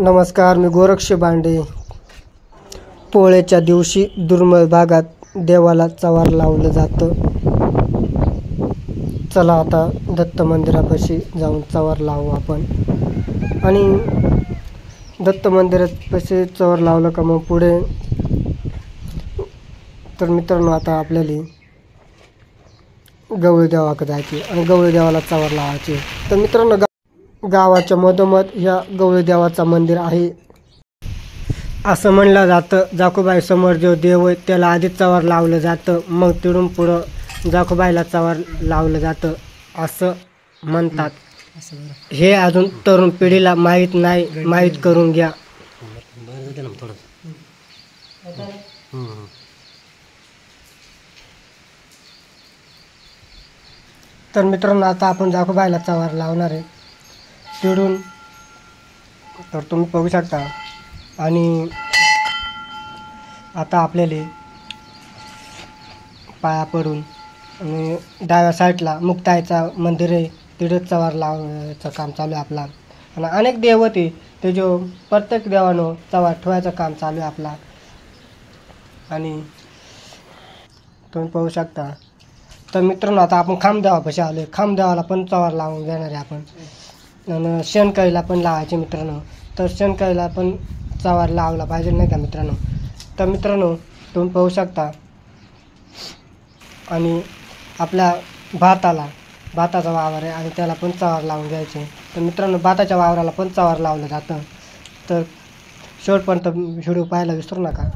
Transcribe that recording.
नमस्कार, मी गोरक्ष बांडे. पोळ्याच्या दिवशी दुर्मिळ भागात देवाला चवार लावलं जातं. चला आता दत्त मंदिरापाशी जाऊन चवार लावू आपण. आणि दत्त मंदिरापाशी चवार लावलं का मग पुढे तर मित्रांनो आता आपल्याला गवळी देवाकडे जायची आणि गवळी देवाला चवार लावायची. तर मित्रांनो गावाच्या मधोमध या गवळी देवाचं मंदिर आहे. असं म्हणलं जातं जाकोबाई समोर जो देव आहे त्याला आधी चवार लावलं जातं, मग तिथून पुढं जाकोबाईला चवार लावलं जातं असं म्हणतात. हे अजून तरुण पिढीला माहीत नाही, माहीत करून घ्या. तर मित्रांनो आता आपण जाकोबाईला चवार लावणार आहे तिथून. तर तुम्ही बघू शकता. आणि आता आपल्याला पाया पडून आणि डाव्या साईडला मुक्ताईचा मंदिर आहे, तिथेच चवार लावायचं काम चालू आहे आपला. आणि अनेक देव होते ते जो प्रत्येक देवानं चवार ठेवायचं काम चालू आहे आपला. आणि तुम्ही पाहू शकता. तर मित्रांनो आता आपण खामदेवापाशी आलो आहे. खामदेवाला पण चवार लावून घेणार आहे आपण. आणि शेणकळीला पण लावायचे मित्रांनो. तर शेणकळीला पण चवार लावला पाहिजे नाही का मित्रांनो. तर मित्रांनो तुम्ही पाहू शकता. आणि आपल्या भाताचा वावर आहे आणि त्याला पण चवार लावून घ्यायचे. तर मित्रांनो भाताच्या वावराला पण चवार लावलं जातं. तर शेवटपर्यंत व्हिडिओ पाहायला विसरू नका.